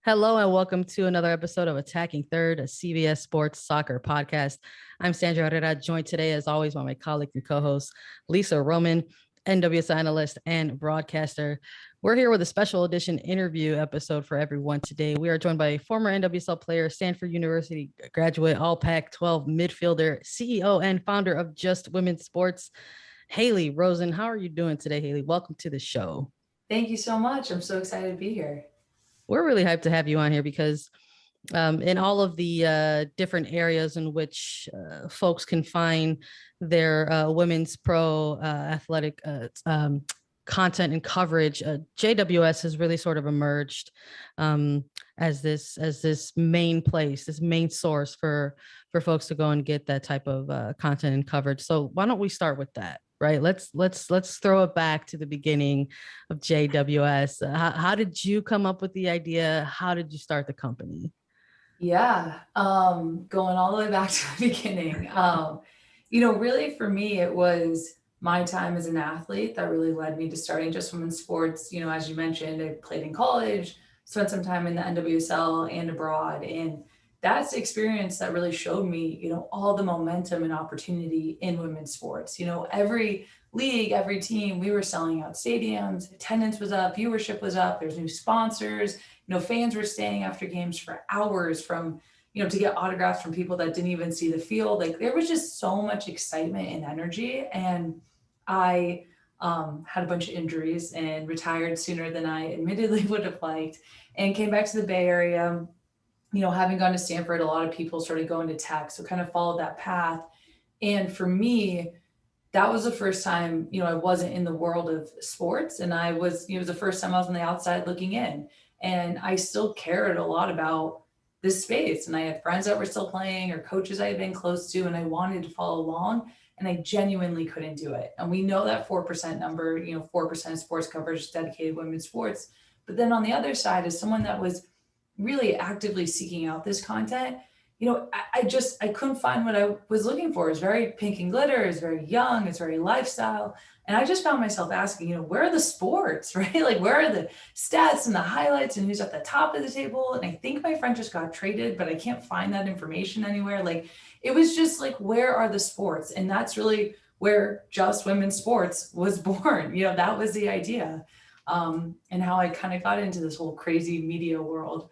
Hello and welcome to another episode of Attacking Third, a CBS Sports Soccer podcast. I'm Sandra Herrera, joined today as always by my colleague and co-host Lisa Roman, NWSL analyst and broadcaster. We're here with a special edition interview episode for everyone today. We are joined by former NWSL player, Stanford University graduate, All Pac-12 midfielder, CEO and founder of Just Women's Sports, Haley Rosen. How are you doing today, Haley? Welcome to the show. Thank you so much. I'm so excited to be here. We're really hyped to have you on here because in all of the different areas in which folks can find their women's pro athletic content and coverage, JWS has really sort of emerged as this main place, this main source for folks to go and get that type of content and coverage. So why don't we start with that? Right. Let's throw it back to the beginning of JWS. How did you come up with the idea? How did you start the company? Yeah, going all the way back to the beginning. Really for me, it was my time as an athlete that really led me to starting Just Women's Sports. As you mentioned, I played in college, spent some time in the NWSL and abroad. And that's the experience that really showed me, all the momentum and opportunity in women's sports. Every league, every team, we were selling out stadiums, attendance was up, viewership was up, there's new sponsors, fans were staying after games for hours to get autographs from people that didn't even see the field. Like there was just so much excitement and energy. And I had a bunch of injuries and retired sooner than I admittedly would have liked and came back to the Bay Area. Having gone to Stanford, a lot of people started going to tech, so kind of followed that path. And for me, that was the first time, I wasn't in the world of sports, and it was the first time I was on the outside looking in. And I still cared a lot about this space. And I had friends that were still playing or coaches I had been close to, and I wanted to follow along, and I genuinely couldn't do it. And we know that 4% number, 4% of sports coverage is dedicated to women's sports. But then on the other side, as someone that was really actively seeking out this content, I couldn't find what I was looking for. It's very pink and glitter, it's very young, it's very lifestyle. And I just found myself asking, where are the sports, right? Like, where are the stats and the highlights and who's at the top of the table? And I think my friend just got traded, but I can't find that information anywhere. Like, it was just like, where are the sports? And that's really where Just Women's Sports was born. That was the idea, and how I kind of got into this whole crazy media world.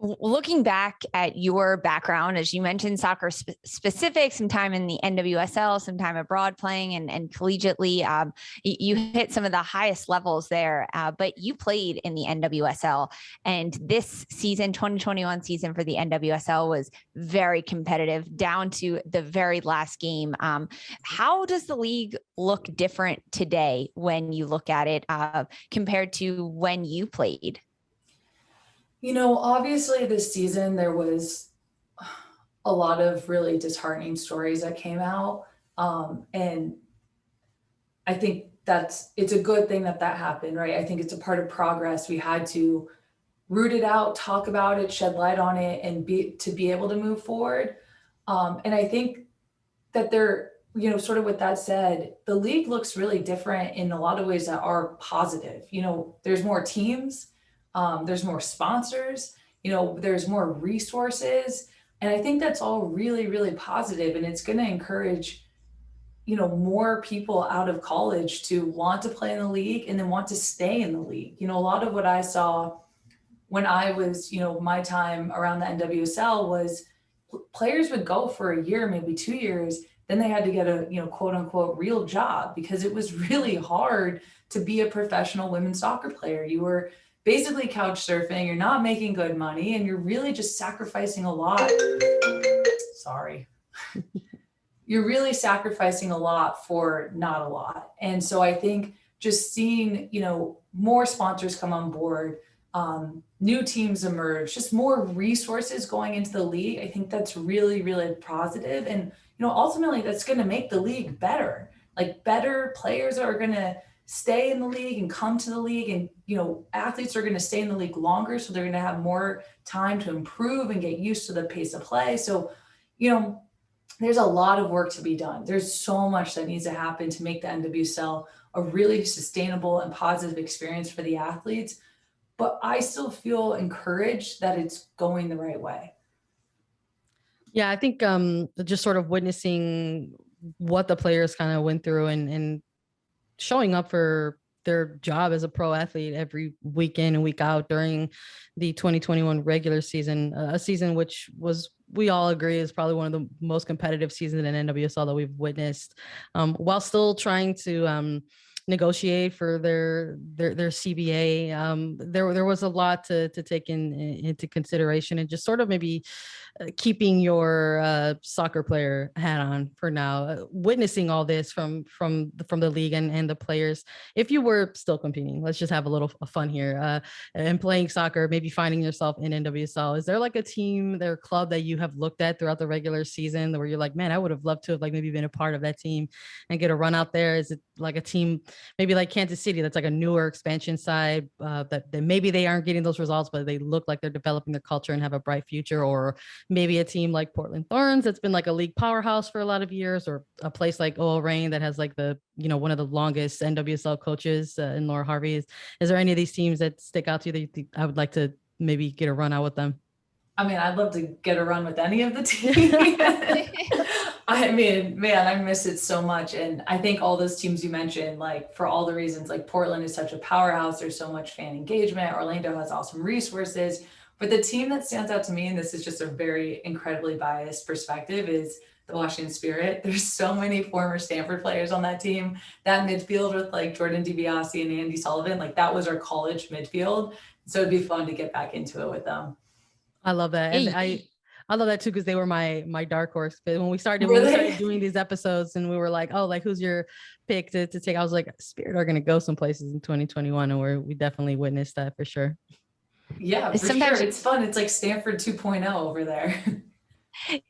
Looking back at your background, as you mentioned, soccer specific, some time in the NWSL, some time abroad playing and collegiately, you hit some of the highest levels there, but you played in the NWSL, and this season, 2021 season for the NWSL was very competitive down to the very last game. How does the league look different today when you look at it compared to when you played? Obviously this season there was a lot of really disheartening stories that came out. And I think it's a good thing that happened, right? I think it's a part of progress. We had to root it out, talk about it, shed light on it, and be able to move forward. And I think that sort of with that said, the league looks really different in a lot of ways that are positive. There's more teams. There's more sponsors, there's more resources. And I think that's all really, really positive. And it's going to encourage, more people out of college to want to play in the league and then want to stay in the league. A lot of what I saw when I was, my time around the NWSL was players would go for a year, maybe 2 years. Then they had to get a, quote unquote, real job because it was really hard to be a professional women's soccer player. You were basically couch surfing, you're not making good money, and you're really just sacrificing a lot. Sorry. You're really sacrificing a lot for not a lot. And so I think just seeing, more sponsors come on board, new teams emerge, just more resources going into the league, I think that's really, really positive. And, ultimately that's going to make the league better. Like better players are going to stay in the league and come to the league, and athletes are going to stay in the league longer, so they're going to have more time to improve and get used to the pace of play. So there's a lot of work to be done. There's so much that needs to happen to make the NWSL a really sustainable and positive experience for the athletes. but I still feel encouraged that it's going the right way. Yeah, I think just sort of witnessing what the players kind of went through and showing up for their job as a pro athlete every week in and week out during the 2021 regular season, a season which was, we all agree, is probably one of the most competitive seasons in NWSL that we've witnessed, while still trying to negotiate for their CBA. There was a lot to take into consideration, and just sort of maybe keeping your soccer player hat on for now, witnessing all this from the league and the players. If you were still competing, let's just have a little fun here, and playing soccer, maybe finding yourself in NWSL, is there like a team, their club that you have looked at throughout the regular season where you're like, man, I would have loved to have like maybe been a part of that team and get a run out there? Is it like a team maybe like Kansas City, that's like a newer expansion side, that maybe they aren't getting those results, but they look like they're developing their culture and have a bright future? Or maybe a team like Portland Thorns that's been like a league powerhouse for a lot of years, or a place like OL Reign that has like the, one of the longest NWSL coaches in Laura Harvey. Is there any of these teams that stick out to you that you think I would like to maybe get a run out with them? I mean, I'd love to get a run with any of the teams. I mean, man, I miss it so much. And I think all those teams you mentioned, like for all the reasons, like Portland is such a powerhouse, there's so much fan engagement, Orlando has awesome resources. But the team that stands out to me, and this is just a very incredibly biased perspective, is the Washington Spirit. There's so many former Stanford players on that team. That midfield with like Jordan DiBiase and Andy Sullivan, like that was our college midfield. So it'd be fun to get back into it with them. I love that. And I love that too, because they were my dark horse. But when we started doing these episodes and we were like, oh, like who's your pick to take? I was like, Spirit are going to go some places in 2021. And we definitely witnessed that for sure. Yeah, for sure. It's fun. It's like Stanford 2.0 over there.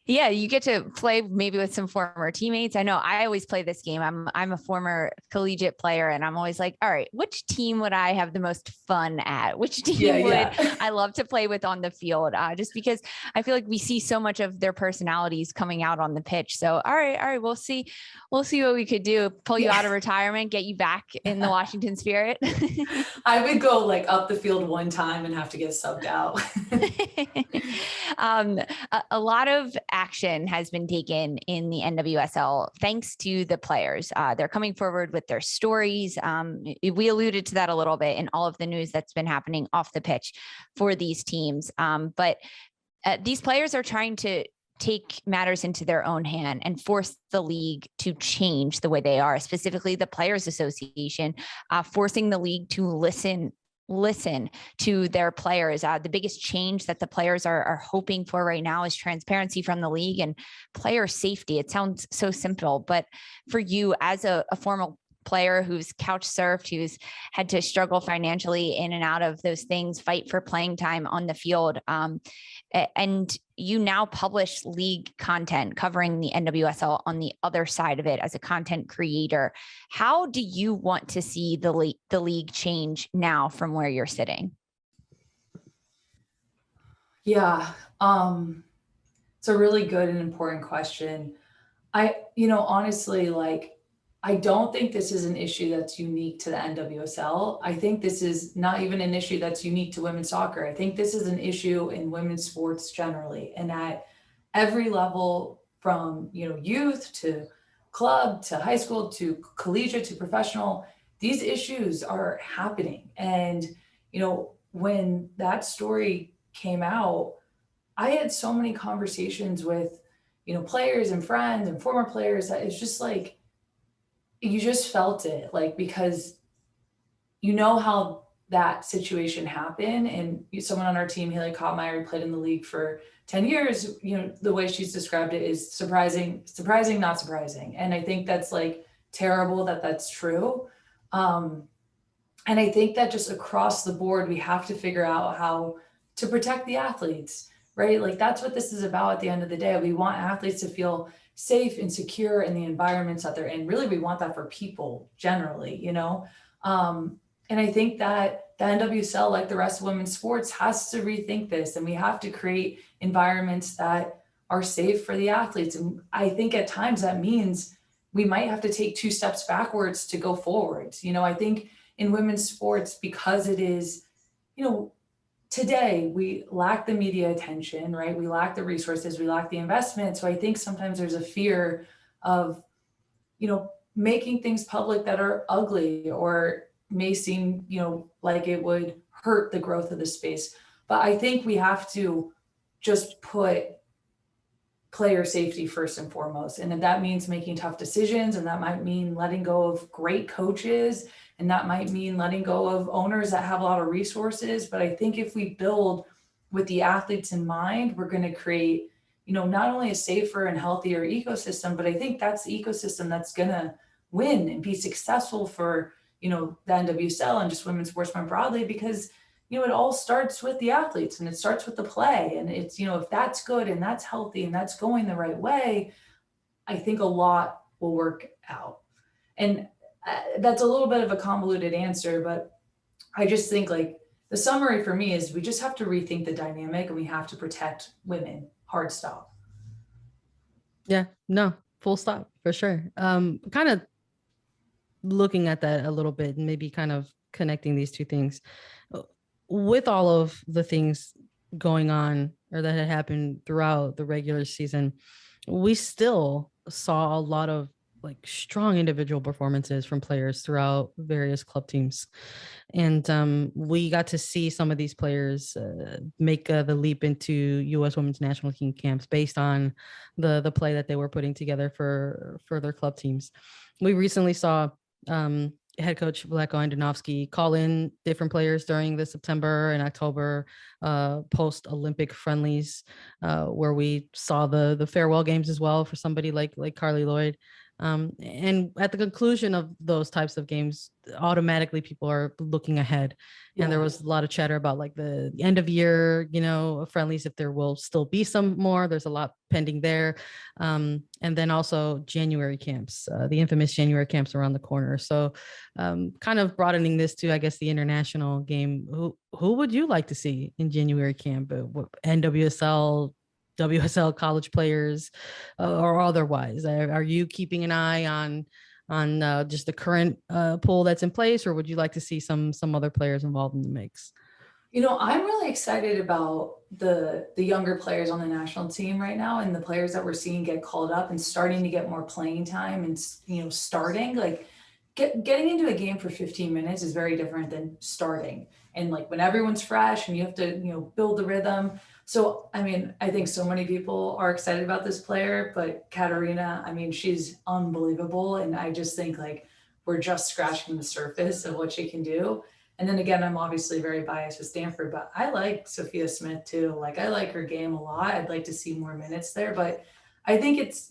Yeah, you get to play maybe with some former teammates. I know I always play this game. I'm a former collegiate player, and I'm always like, all right, which team would I have the most fun at? Which team would I love to play with on the field? Just because I feel like we see so much of their personalities coming out on the pitch. So all right, we'll see what we could do. Pull you out of retirement, get you back in the Washington Spirit. I would go like up the field one time and have to get subbed out. A lot of action has been taken in the NWSL thanks to the players. They're coming forward with their stories. We alluded to that a little bit in all of the news that's been happening off the pitch for these teams. But these players are trying to take matters into their own hand and force the league to change the way they are, specifically the Players Association, forcing the league to listen to their players. The biggest change that the players are hoping for right now is transparency from the league and player safety. It sounds so simple, but for you as a former player who's couch surfed, who's had to struggle financially in and out of those things, fight for playing time on the field, and you now publish league content covering the NWSL on the other side of it as a content creator. How do you want to see the league change now from where you're sitting? Yeah, it's a really good and important question. Honestly, like, I don't think this is an issue that's unique to the NWSL. I think this is not even an issue that's unique to women's soccer. I think this is an issue in women's sports generally, and at every level, from youth to club to high school to collegiate to professional, these issues are happening. And when that story came out, I had so many conversations with players and friends and former players that it's just like, you just felt it, like, because how that situation happened. And someone on our team, Haley Rosen, who played in the league for 10 years, the way she's described it is surprising, not surprising. And I think that's like terrible that that's true. And I think that just across the board, we have to figure out how to protect the athletes, right? Like, that's what this is about at the end of the day. We want athletes to feel safe and secure in the environments that they're in. Really, we want that for people generally, and I think that the NWSL, like the rest of women's sports, has to rethink this, and we have to create environments that are safe for the athletes. And I think at times that means we might have to take 2 steps backwards to go forwards. I think in women's sports, because it is today we lack the media attention, right? We lack the resources, we lack the investment. So I think sometimes there's a fear of, making things public that are ugly or may seem, like it would hurt the growth of the space. But I think we have to just put player safety first and foremost. And if that means making tough decisions, and that might mean letting go of great coaches, and that might mean letting go of owners that have a lot of resources. But I think if we build with the athletes in mind, we're going to create, not only a safer and healthier ecosystem, but I think that's the ecosystem that's going to win and be successful for, the NWSL and just women's sports more broadly, because it all starts with the athletes and it starts with the play. And it's, if that's good and that's healthy and that's going the right way, I think a lot will work out. And that's a little bit of a convoluted answer, but I just think like the summary for me is we just have to rethink the dynamic and we have to protect women. Hard stop. Yeah, no, full stop for sure. Kind of looking at that a little bit and maybe kind of connecting these two things. With all of the things going on or that had happened throughout the regular season, we still saw a lot of like strong individual performances from players throughout various club teams. And we got to see some of these players make the leap into U.S. Women's National Team camps based on the play that they were putting together for their club teams. We recently saw head coach Vlatko Andonovski call in different players during the September and October post-Olympic friendlies, where we saw the farewell games as well for somebody like Carly Lloyd. And at the conclusion of those types of games, automatically people are looking ahead. And there was a lot of chatter about like the end of year, friendlies, if there will still be some more. There's a lot pending there. And then also January camps, the infamous January camps around the corner. So kind of broadening this to, I guess, the international game. Who would you like to see in January camp? NWSL, WSL college players or otherwise? Are you keeping an eye on just the current pool that's in place, or would you like to see some other players involved in the mix? I'm really excited about the younger players on the national team right now, and the players that we're seeing get called up and starting to get more playing time, and starting like getting into a game for 15 minutes is very different than starting. And like when everyone's fresh and you have to build the rhythm. So, I think so many people are excited about this player, but Katarina, she's unbelievable. And I just think like we're just scratching the surface of what she can do. And then again, I'm obviously very biased with Stanford, but I like Sophia Smith too. Like I like her game a lot. I'd like to see more minutes there, but I think it's,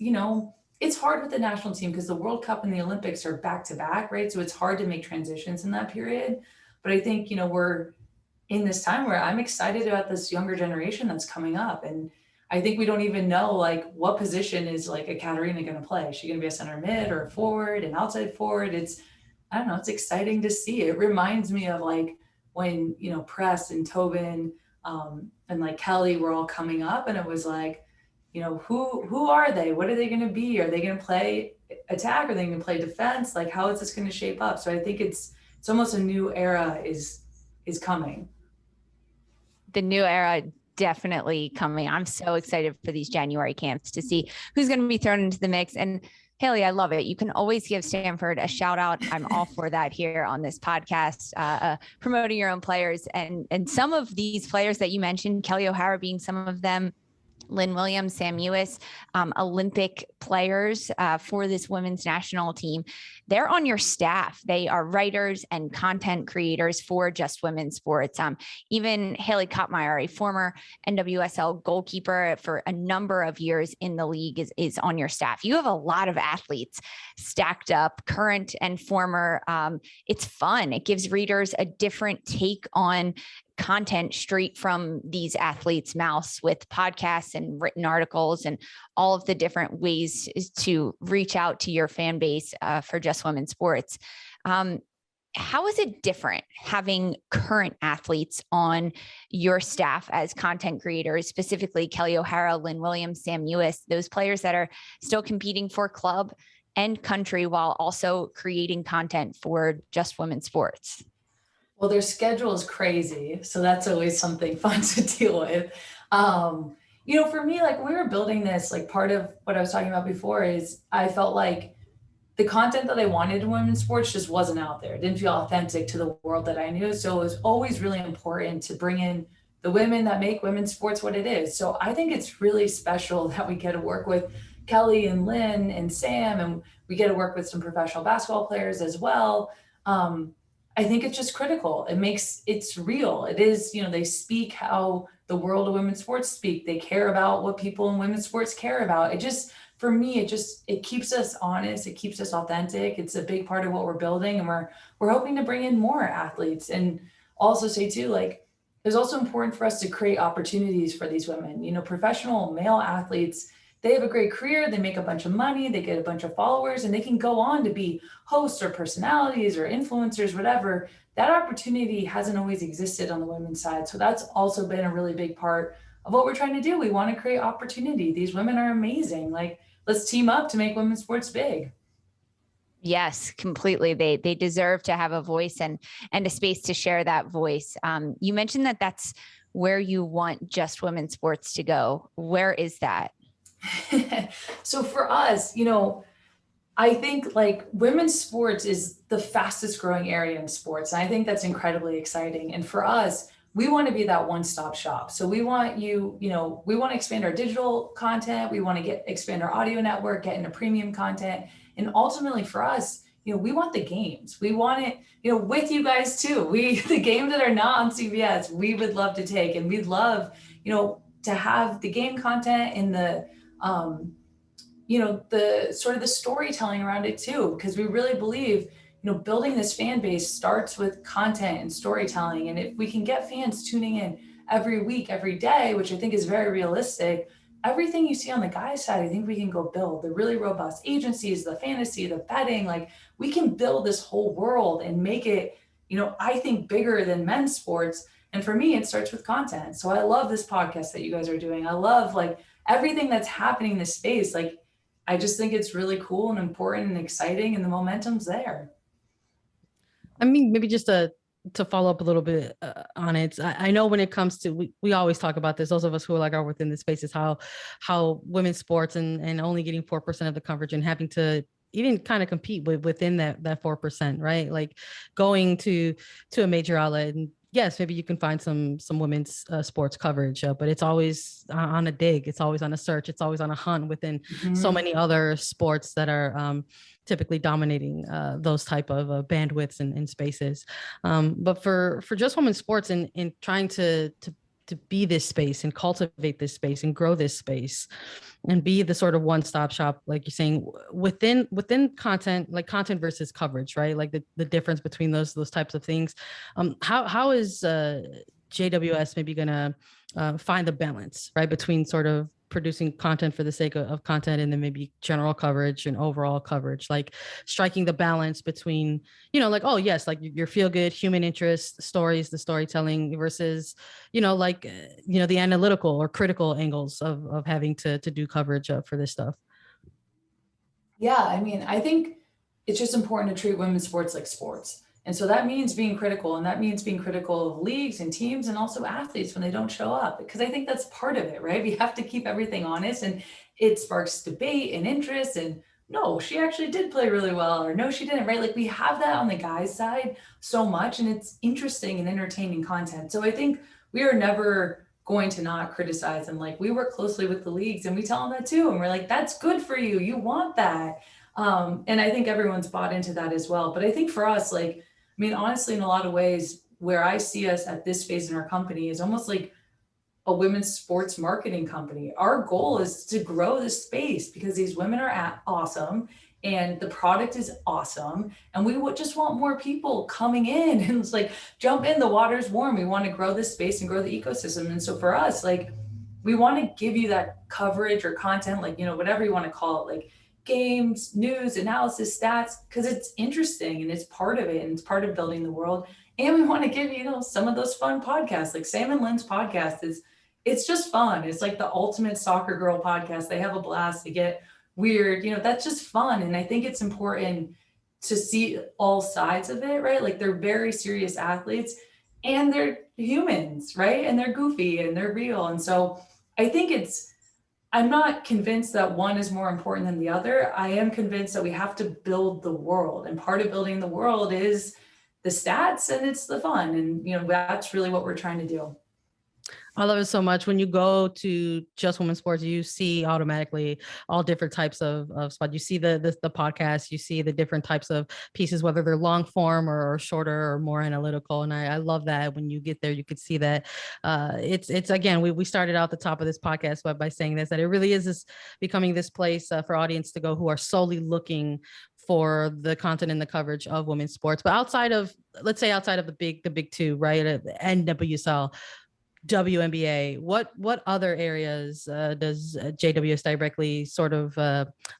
it's hard with the national team because the World Cup and the Olympics are back to back, right? So it's hard to make transitions in that period. But I think, we're in this time where I'm excited about this younger generation that's coming up. And I think we don't even know like what position is like a Katarina going to play. Is she going to be a center mid or a forward, an outside forward? I don't know. It's exciting to see. It reminds me of like when, Press and Tobin and like Kelly were all coming up, and it was like, who are they? What are they going to be? Are they going to play attack? Are they going to play defense? Like, how is this going to shape up? So I think it's almost a new era is coming. The new era definitely coming. I'm so excited for these January camps to see who's going to be thrown into the mix. And Haley, I love it. You can always give Stanford a shout out. I'm all for that here on this podcast, promoting your own players. And some of these players that you mentioned, Kelly O'Hara being some of them, Lynn Williams, Sam Ewis, Olympic players for this women's national team. They're on your staff. They are writers and content creators for Just Women's Sports. Even Haley Kottmeyer, a former NWSL goalkeeper for a number of years in the league, is on your staff. You have a lot of athletes stacked up, current and former. It's fun. It gives readers a different take on content straight from these athletes' mouths with podcasts and written articles and all of the different ways to reach out to your fan base for Just Women's Sports. How is it different having current athletes on your staff as content creators, specifically Kelly O'Hara, Lynn Williams, Sam Ewis, those players that are still competing for club and country while also creating content for Just Women's Sports? Well, their schedule is crazy, so that's always something fun to deal with. For me, like when we were building this, like part of what I was talking about before is I felt like the content that I wanted in women's sports just wasn't out there. It didn't feel authentic to the world that I knew. So it was always really important to bring in the women that make women's sports what it is. So I think it's really special that we get to work with Kelly and Lynn and Sam, and we get to work with some professional basketball players as well. I think it's just critical. It's real. It is, they speak how the world of women's sports speak. They care about what people in women's sports care about. For me, it keeps us honest. It keeps us authentic. It's a big part of what we're building, and we're hoping to bring in more athletes. And also say too, like it's also important for us to create opportunities for these women. Professional male athletes, they have a great career, they make a bunch of money, they get a bunch of followers, and they can go on to be hosts or personalities or influencers, whatever. That opportunity hasn't always existed on the women's side. So that's also been a really big part of what we're trying to do. We want to create opportunity. These women are amazing. Like, let's team up to make women's sports big. Yes, completely. They deserve to have a voice and a space to share that voice. You mentioned that that's where you want just women's sports to go. Where is that? So for us, I think like women's sports is the fastest growing area in sports. And I think that's incredibly exciting. And for us, we want to be that one-stop shop. So we want we want to expand our digital content. We want to expand our audio network, get into premium content. And ultimately for us, we want the games. We want it, with you guys too. The games that are not on CBS, we would love to take, and we'd love, to have the game content and the, the sort of the storytelling around it too, because we really believe, building this fan base starts with content and storytelling. And if we can get fans tuning in every week, every day, which I think is very realistic, everything you see on the guys side, I think we can go build the really robust agencies, the fantasy, the betting. Like we can build this whole world and make it, I think bigger than men's sports. And for me, it starts with content. So I love this podcast that you guys are doing. I love like everything that's happening in this space. Like, I just think it's really cool and important and exciting, and the momentum's there. I mean, maybe just to follow up a little bit on it. I know when it comes to, we always talk about this, those of us who are within the space, is how women's sports and only getting 4% of the coverage and having to even kind of compete within that 4%, right? Like going to a major outlet, and yes, maybe you can find some women's sports coverage, but it's always on a dig. It's always on a search. It's always on a hunt within so many other sports that are typically dominating those type of bandwidths and spaces. But for just women's sports and trying to be this space and cultivate this space and grow this space and be the sort of one-stop shop, like you're saying, within content, like content versus coverage, right? Like the difference between those types of things. How is JWS maybe gonna find the balance, right, between sort of producing content for the sake of content and then maybe general coverage and overall coverage, like striking the balance between, like, oh yes, like your feel good human interest stories, the storytelling versus, the analytical or critical angles of having to do coverage for this stuff. Yeah, I mean, I think it's just important to treat women's sports like sports. And so that means being critical, and that means being critical of leagues and teams and also athletes when they don't show up, because I think that's part of it, right? We have to keep everything honest, and it sparks debate and interest. And no, she actually did play really well, or no, she didn't, right? Like we have that on the guys' side so much, and it's interesting and entertaining content. So I think we are never going to not criticize, and like we work closely with the leagues and we tell them that too. And we're like, that's good for you. You want that. And I think everyone's bought into that as well. But I think for us, like, I mean, honestly, in a lot of ways, where I see us at this phase in our company is almost like a women's sports marketing company. Our goal is to grow this space because these women are awesome and the product is awesome. And we would just want more people coming in and it's like, jump in, the water's warm. We want to grow this space and grow the ecosystem. And so for us, like, we want to give you that coverage or content, like, whatever you want to call it, like games, news, analysis, stats, because it's interesting and it's part of it and it's part of building the world. And we want to give you, some of those fun podcasts, like Sam and Lynn's podcast it's just fun. It's like the ultimate soccer girl podcast. They have a blast. They get weird, that's just fun. And I think it's important to see all sides of it, right? Like they're very serious athletes and they're humans, right? And they're goofy and they're real. And so I think I'm not convinced that one is more important than the other. I am convinced that we have to build the world. And part of building the world is the stats and it's the fun. And, that's really what we're trying to do. I love it so much. When you go to Just Women's Sports, you see automatically all different types of spots. You see the podcast, you see the different types of pieces, whether they're long form or shorter or more analytical. And I love that when you get there, you could see that it's again, we started out the top of this podcast by saying this, that it really is becoming this place for audience to go who are solely looking for the content and the coverage of women's sports. But outside of the big two, right? NWSL, WNBA, what other areas does JWS directly sort of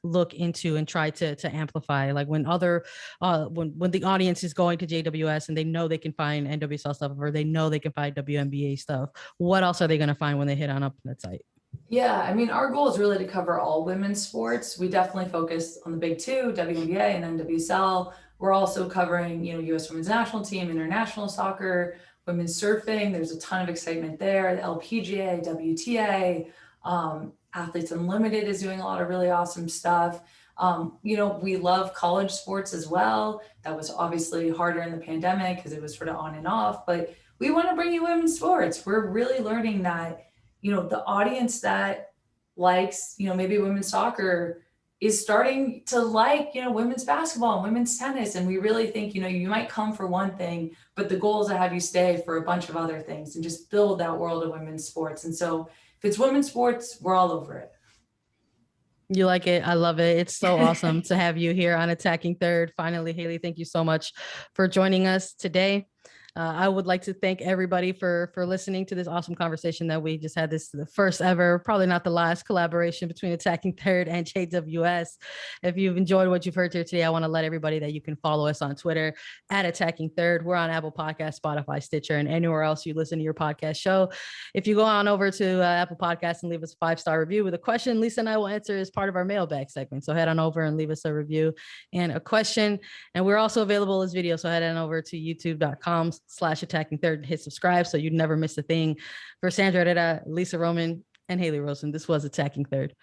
look into and try to amplify? Like when when the audience is going to JWS and they know they can find NWSL stuff or they know they can find WNBA stuff, what else are they going to find when they hit on up that site? Yeah, I mean, our goal is really to cover all women's sports. We definitely focus on the big two, WNBA and NWSL. We're also covering, US Women's National Team, international soccer, women's surfing. There's a ton of excitement there. The LPGA, WTA, Athletes Unlimited is doing a lot of really awesome stuff. We love college sports as well. That was obviously harder in the pandemic because it was sort of on and off, but we want to bring you women's sports. We're really learning that, the audience that likes, maybe women's soccer is starting to like, women's basketball and women's tennis. And we really think, you might come for one thing, but the goal is to have you stay for a bunch of other things and just build that world of women's sports. And so if it's women's sports, we're all over it. You like it. I love it. It's so awesome to have you here on Attacking Third. Finally, Haley, thank you so much for joining us today. I would like to thank everybody for listening to this awesome conversation that we just had. This is the first ever, probably not the last, collaboration between Attacking Third and JWS. If you've enjoyed what you've heard here today, I want to let everybody that you can follow us on Twitter at Attacking Third. We're on Apple Podcasts, Spotify, Stitcher, and anywhere else you listen to your podcast show. If you go on over to Apple Podcasts and leave us a 5-star review with a question, Lisa and I will answer as part of our mailbag segment. So head on over and leave us a review and a question. And we're also available as video. So head on over to youtube.com/Attacking Third and hit subscribe so you never miss a thing. For Sandra Herrera, Lisa Roman, and Haley Rosen, this was Attacking Third.